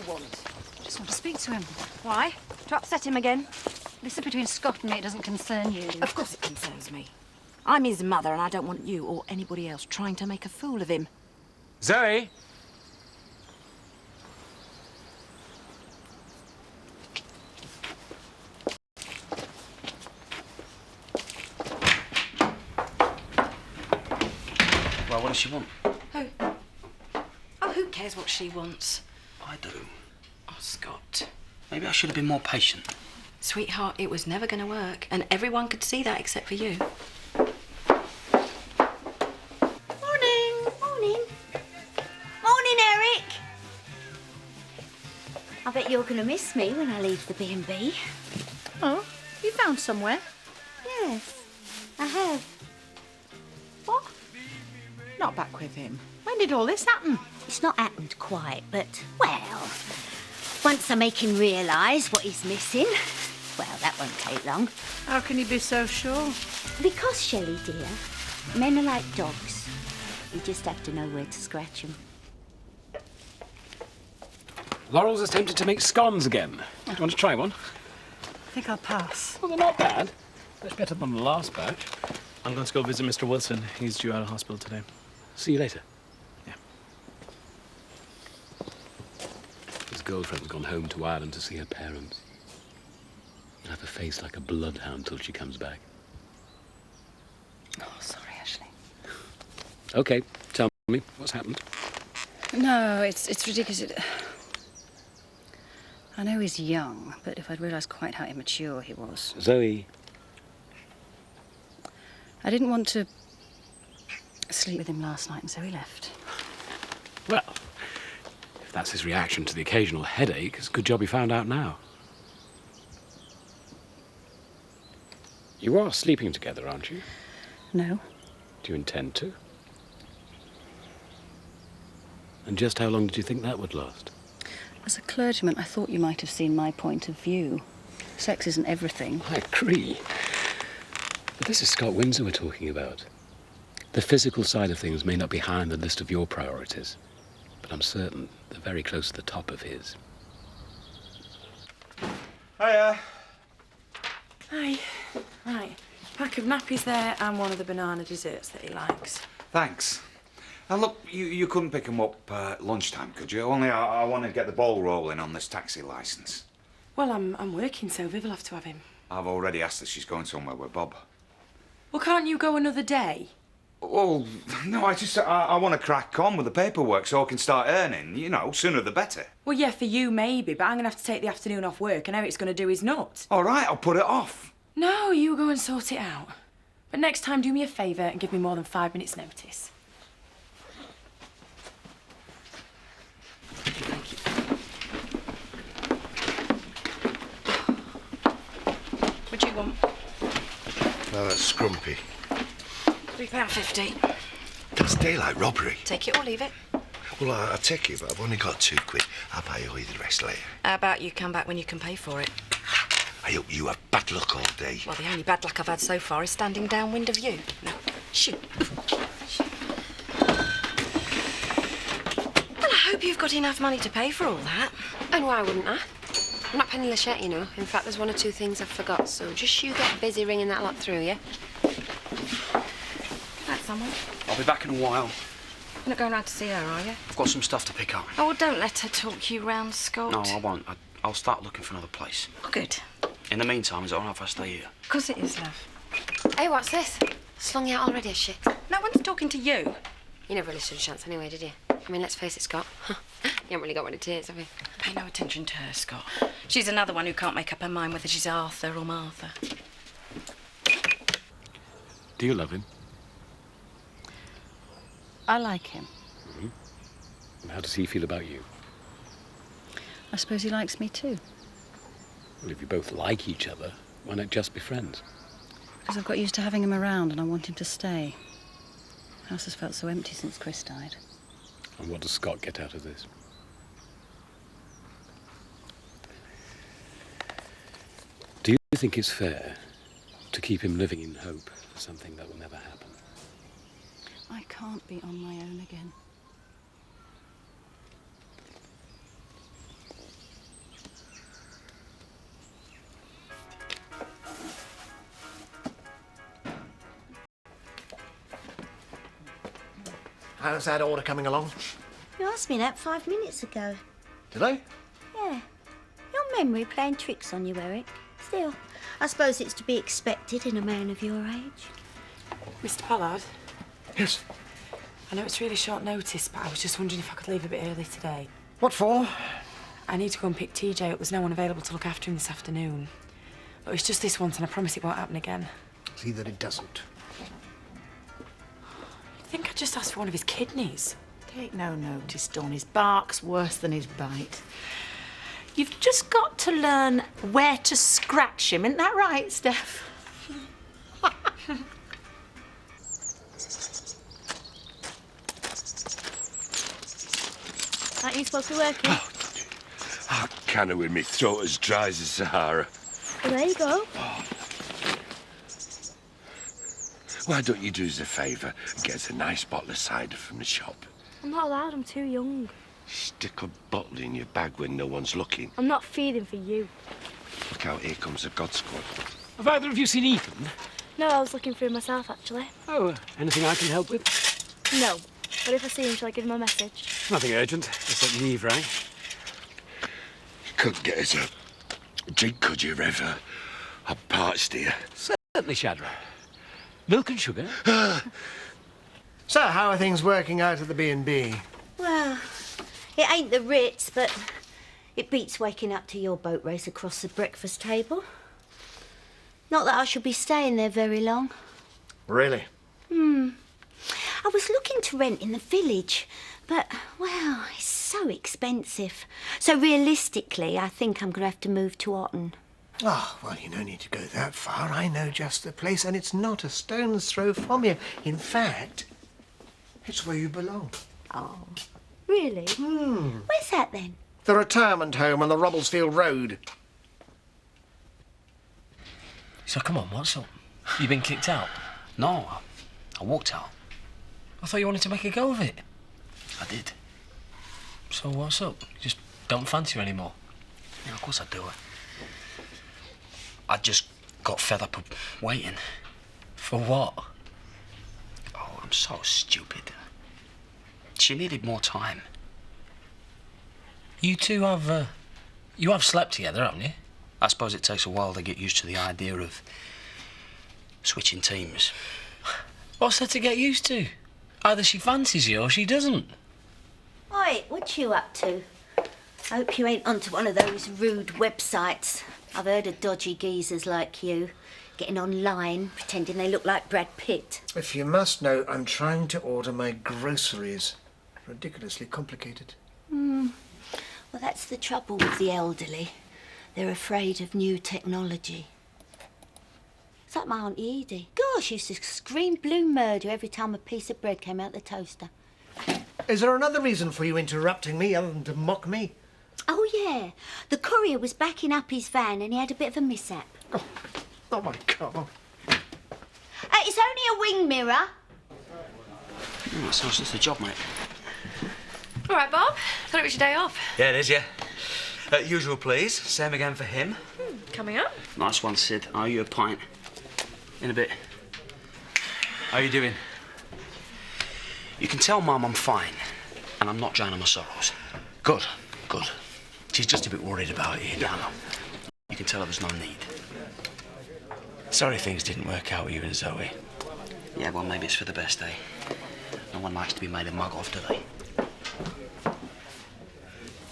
want? I just want to speak to him. Why? To upset him again? This is between Scott and me. It doesn't concern you. Of course it concerns me. I'm his mother, and I don't want you or anybody else trying to make a fool of him. Zoe! Well, what does she want? Who? Oh, who cares what she wants? I do. Oh, Scott. Maybe I should have been more patient. Sweetheart, it was never going to work, and everyone could see that except for you. Morning. Morning. Morning, Eric. I bet you're going to miss me when I leave the B&B. Oh, you found somewhere? Yes, I have. What? Not back with him. When did all this happen? It's not happened quite, but, well, once I make him realise what he's missing, well, that won't take long. How can you be so sure? Because, Shelley, dear, men are like dogs. You just have to know where to scratch them. Laurel's attempted to make scones again. Do you want to try one? I think I'll pass. Well, they're not bad. Much better than the last batch. I'm going to go visit Mr. Wilson. He's due out of hospital today. See you later. Yeah. His girlfriend's gone home to Ireland to see her parents. She'll have a face like a bloodhound till she comes back. Oh, sorry, Ashley. OK, tell me, what's happened? No, it's ridiculous. I know he's young, but if I'd realised quite how immature he was. Zoe. I didn't want to sleep with him last night, and so he left. Well, if that's his reaction to the occasional headache, it's a good job he found out now. You are sleeping together, aren't you? No. Do you intend to? And just how long did you think that would last? As a clergyman, I thought you might have seen my point of view. Sex isn't everything. I agree. But this is Scott Windsor we're talking about. The physical side of things may not be high on the list of your priorities, but I'm certain they're very close to the top of his. Hiya. Hi. Right. Pack of nappies there and one of the banana desserts that he likes. Thanks. And look, you couldn't pick 'em up lunchtime, could you? Only I want to get the ball rolling on this taxi licence. Well, I'm working, so Viv will have to have him. I've already asked her. She's going somewhere with Bob. Well, can't you go another day? Well, no, I want to crack on with the paperwork so I can start earning. You know, sooner the better. Well, yeah, for you maybe, but I'm going to have to take the afternoon off work and Eric's going to do his nut. All right, I'll put it off. No, you go and sort it out. But next time, do me a favour and give me more than 5 minutes' notice. What do you want? No, that's scrumpy. £3.50. That's daylight robbery. Take it or leave it. Well, I'll take it, but I've only got £2. I'll pay you the rest later. How about you come back when you can pay for it? I hope you have bad luck all day. Well, the only bad luck I've had so far is standing downwind of you. Now, shoot. Well, I hope you've got enough money to pay for all that. And why wouldn't I? I'm not penniless yet, you know. In fact, there's 1 or 2 things I've forgot, so just you get busy ringing that lot through, yeah? Right, someone. I'll be back in a while. You're not going round to see her, are you? I've got some stuff to pick up. Oh, well, don't let her talk you round, Scott. No, I won't. I'll start looking for another place. Oh, good. In the meantime, is it all right if I stay here? Of course it is, love. Hey, what's this? Slung you out already, shit. No one's talking to you. You never really stood a chance anyway, did you? I mean, let's face it, Scott. You haven't really got one of tears, have you? Pay no attention to her, Scott. She's another one who can't make up her mind whether she's Arthur or Martha. Do you love him? I like him. Mm-hmm. And how does he feel about you? I suppose he likes me too. Well, if you both like each other, why not just be friends? Because I've got used to having him around and I want him to stay. The house has felt so empty since Chris died. And what does Scott get out of this? Do you think it's fair to keep him living in hope for something that will never happen? I can't be on my own again. how's that order coming along? You asked me that 5 minutes ago. Did I? Yeah. Your memory playing tricks on you, Eric. Still, I suppose it's to be expected in a man of your age. Mr. Pollard, Yes. I know it's really short notice, but I was just wondering if I could leave a bit early today. What for? I need to go and pick TJ up. There's no one available to look after him this afternoon. But it's just this once, and I promise it won't happen again. See that it doesn't. I think I just asked for one of his kidneys. Take no notice, Dawn. His bark's worse than his bite. You've just got to learn where to scratch him. Isn't that right, Steph? Aren't you supposed to be working? I can't with me throat as dry as the Sahara. Well, there you go. Why don't you do us a favour and get us a nice bottle of cider from the shop? I'm not allowed, I'm too young. Stick a bottle in your bag when no one's looking. I'm not feeding for you. Look out, here comes the God Squad. Have either of you seen Ethan? No, I was looking for him myself, actually. Oh, anything I can help with? No. But if I see him, shall I give him a message? Nothing urgent, just like Neve rang. You couldn't get us a drink, could you, Rev? I'm parched here. Certainly, Shadrach. Milk and sugar? So, how are things working out at the B&B? Well, it ain't the Ritz, but it beats waking up to your boat race across the breakfast table. Not that I shall be staying there very long. Really? I was looking to rent in the village, but, well, it's so expensive. So realistically, I think I'm going to have to move to Otten. Oh, well, you no need to go that far. I know just the place, and it's not a stone's throw from you. In fact, it's where you belong. Oh, really? Where's that then? The retirement home on the Robblesfield Road. So come on, what's up? You been kicked out? No, I walked out. I thought you wanted to make a go of it. I did. So what's up? You just don't fancy her anymore? Yeah, of course I do. I just got fed up of waiting. For what? Oh, I'm so stupid. She needed more time. You two have, you have slept together, haven't you? I suppose it takes a while to get used to the idea of switching teams. What's there to get used to? Either she fancies you or she doesn't. Oi, what you up to? I hope you ain't onto one of those rude websites. I've heard of dodgy geezers like you getting online, pretending they look like Brad Pitt. If you must know, I'm trying to order my groceries. Ridiculously complicated. Well, that's the trouble with the elderly. They're afraid of new technology. It's like my Aunt Edie. Gosh, she used to scream blue murder every time a piece of bread came out the toaster. Is there another reason for you interrupting me other than to mock me? Oh, yeah. The courier was backing up his van and he had a bit of a mishap. Oh, my God. It's only a wing mirror. That sounds just a job, mate. All right, Bob. Thought it was your day off. Yeah, it is, yeah. Usual, please. Same again for him. Coming up. Nice one, Sid. Are you a pint? In a bit. How are you doing? You can tell Mum I'm fine, and I'm not drowning my sorrows. Good. Good. She's just a bit worried about you, Dano. You can tell her there's no need. Sorry things didn't work out with you and Zoe. Yeah, well, maybe it's for the best, eh? No one likes to be made a mug of, do they?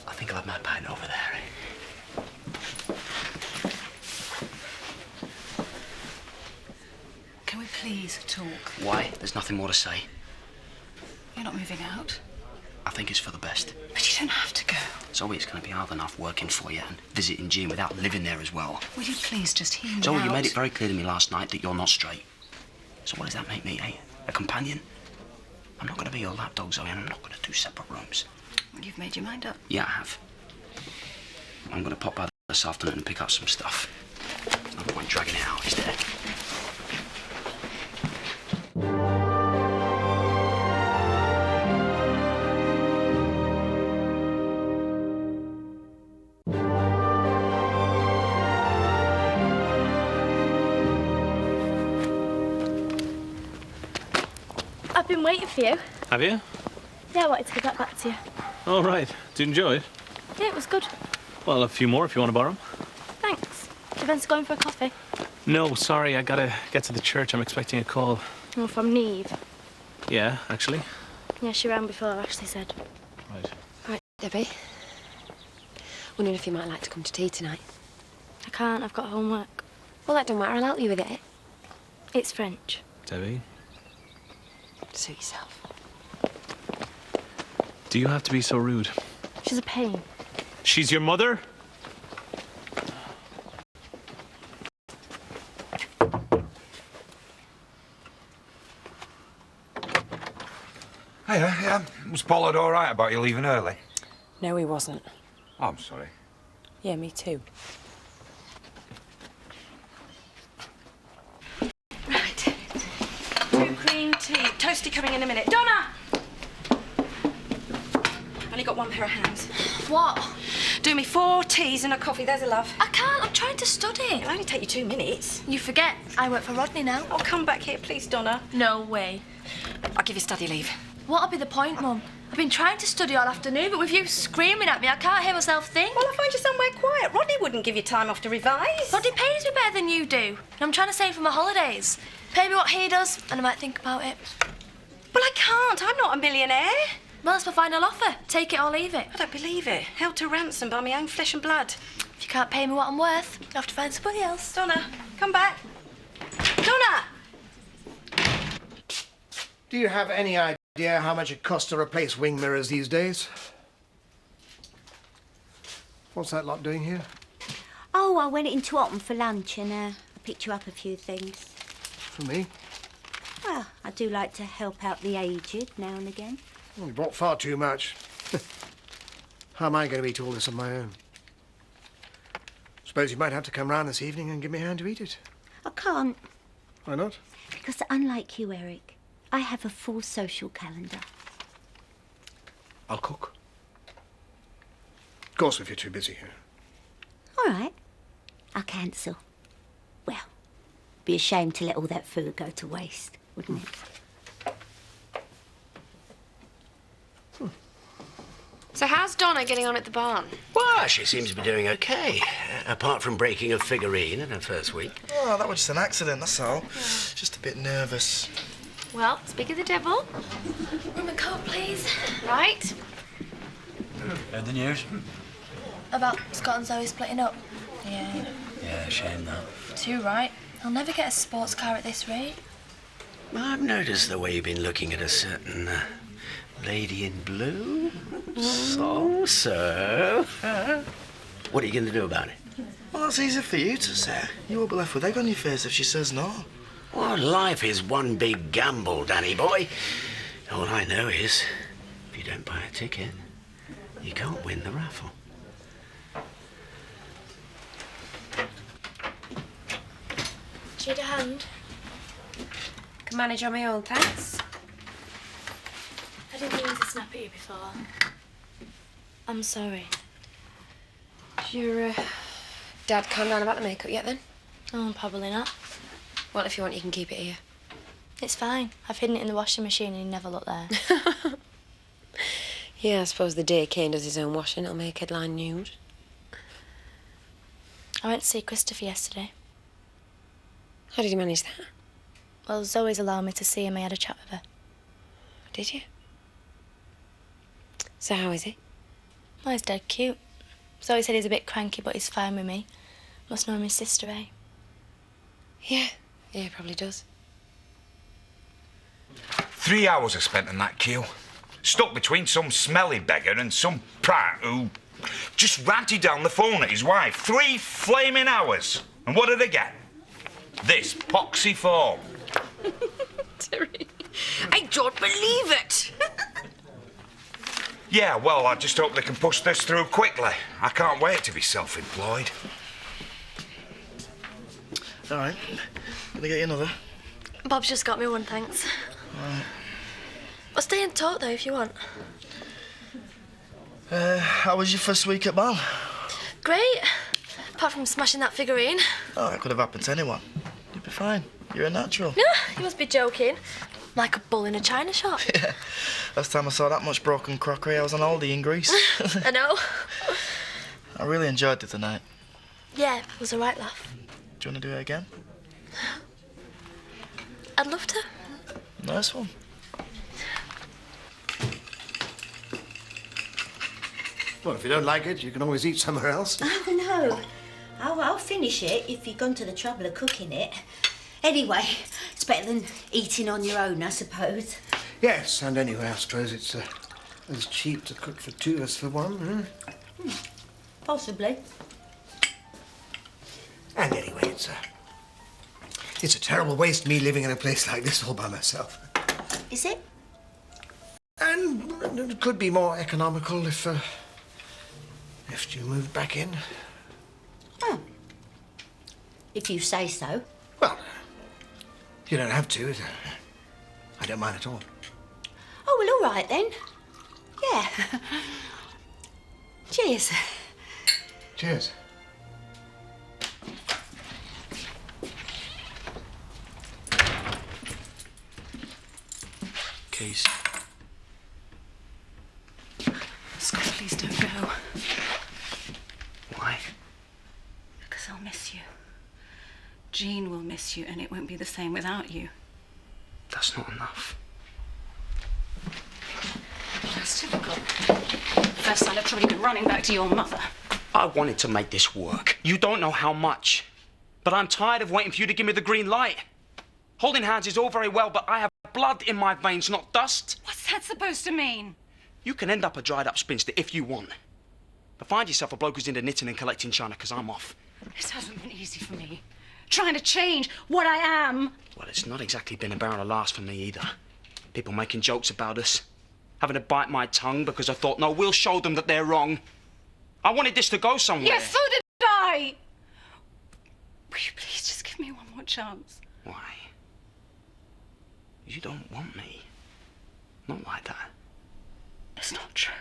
I think I'll have my pint over there, eh? Can we please talk? Why? There's nothing more to say. You're not moving out. I think it's for the best. But you don't have to go. Zoe, it's going to be hard enough working for you and visiting Jim without living there as well. Will you please just hear me Zoe, out? you made it very clear to me last night that you're not straight. So what does that make me, eh? A companion? I'm not going to be your lapdog, Zoe, and I'm not going to do separate rooms. Well, you've made your mind up. Yeah, I have. I'm going to pop by this afternoon and pick up some stuff. No point dragging it out, is there? I've been waiting for you. Have you? Yeah, I wanted to get back to you. All right. Did you enjoy it? Yeah, it was good. Well, a few more if you want to borrow 'em. Thanks. Do you fancy going for a coffee? No, sorry. I gotta get to the church. I'm expecting a call. Oh, from Neve. Yeah, actually. Yeah, she rang before, Ashley said. Right. Right, Debbie. Wondering if you might like to come to tea tonight. I can't, I've got homework. Well, that don't matter. I'll help you with it. It's French. Debbie, Suit yourself. do you have to be so rude? She's a pain. She's your mother? Hiya, yeah. Was Pollard all right about you leaving early? No, he wasn't. Oh, I'm sorry. Yeah, me too. Right. 2 cream tea. Toasty coming in a minute. Donna! Only got 1 pair of hands. What? Do me 4 teas and a coffee. There's a love. I can't. I'm trying to study. It'll only take you 2 minutes. You forget. I work for Rodney now. Oh, come back here, please, Donna. No way. I'll give you study leave. What'll be the point, Mum? I've been trying to study all afternoon, but with you screaming at me, I can't hear myself think. Well, I'll find you somewhere quiet. Rodney wouldn't give you time off to revise. Rodney pays me better than you do. And I'm trying to save for my holidays. Pay me what he does, and I might think about it. Well, I can't. I'm not a millionaire. Well, that's my final offer. Take it or leave it. I don't believe it. Held to ransom by my own flesh and blood. If you can't pay me what I'm worth, you'll have to find somebody else. Donna, come back. Donna! Do you have any idea how much it costs to replace wing mirrors these days? What's that lot doing here? Oh, I went into Otten for lunch and I picked you up a few things. For me? Well, I do like to help out the aged now and again. Well, you brought far too much. How am I going to eat all this on my own? Suppose you might have to come round this evening and give me a hand to eat it. I can't. Why not? Because unlike you, Eric, I have a full social calendar. I'll cook. Of course, if you're too busy here. All right. I'll cancel. Well, be a shame to let all that food go to waste, wouldn't it? So how's Donna getting on at the barn? Well, she seems to be doing okay, apart from breaking a figurine in her first week. Oh, that was just an accident, that's all. Just a bit nervous. Well, speak of the devil. Rum and coke, please. Right. Heard the news? About Scott and Zoe splitting up. Yeah. Yeah, shame that. Too right. I'll never get a sports car at this rate. I've noticed the way you've been looking at a certain lady in blue. So. What are you going to do about it? Well, that's easy for you to say. You will be left with egg on your face if she says no. Well, life is one big gamble, Danny boy. All I know is, if you don't buy a ticket, you can't win the raffle. Do you need a hand? Can manage on my own, thanks. I didn't mean to snap at you before. I'm sorry. Your dad calmed down about the makeup yet, then? Oh, probably not. Well, if you want, you can keep it here. It's fine. I've hidden it in the washing machine and he never looked there. Yeah, I suppose the day Kane does his own washing, it'll make headline news. I went to see Christopher yesterday. How did you manage that? Well, Zoe's allowed me to see him. I had a chat with her. Did you? So how is he? Well, he's dead cute. Zoe said he's a bit cranky, but he's fine with me. Must know him his sister, eh? Yeah, he probably does. 3 hours I spent in that queue. Stuck between some smelly beggar and some prat who just ranted down the phone at his wife. 3 flaming hours. And what did I get? This poxy form. Terry, I don't believe it. Yeah, well, I just hope they can push this through quickly. I can't wait to be self-employed. All right. Gonna get you another. Bob's just got me one, thanks. All right. I'll stay and talk, though, if you want. How was your first week at Bal? Great. Apart from smashing that figurine. Oh, that could have happened to anyone. You'd be fine. You're a natural. No, you must be joking. Like a bull in a china shop. Yeah. Last time I saw that much broken crockery, I was on holiday in Greece. I know. I really enjoyed it tonight. Yeah, it was a right laugh. Do you want to do it again? I'd love to. Nice one. Well, if you don't like it, you can always eat somewhere else. Oh, no. I'll finish it if you've gone to the trouble of cooking it. Anyway, it's better than eating on your own, I suppose. Yes, and anyway, I suppose it's as cheap to cook for two as for one. Possibly. And anyway, it's a terrible waste me living in a place like this all by myself. Is it? And it could be more economical if you moved back in. Oh. If you say so. Well, you don't have to. I don't mind at all. Oh, well, all right then. Yeah. Cheers. Cheers. Keys. Scott, please don't go. Why? Because I'll miss you. Jean will miss you, and it won't be the same without you. That's not enough. That's difficult. First sign of trouble, you've been running back to your mother. I wanted to make this work. You don't know how much. But I'm tired of waiting for you to give me the green light. Holding hands is all very well, but I have blood in my veins, not dust. What's that supposed to mean? You can end up a dried-up spinster if you want. But find yourself a bloke who's into knitting and collecting china, because I'm off. This hasn't been easy for me. Trying to change what I am. Well, it's not exactly been a barrel of laughs for me either. People making jokes about us. Having to bite my tongue because I thought, no, we'll show them that they're wrong. I wanted this to go somewhere. Yes, so did I. Will you please just give me one more chance? Why? You don't want me. Not like that. It's not true.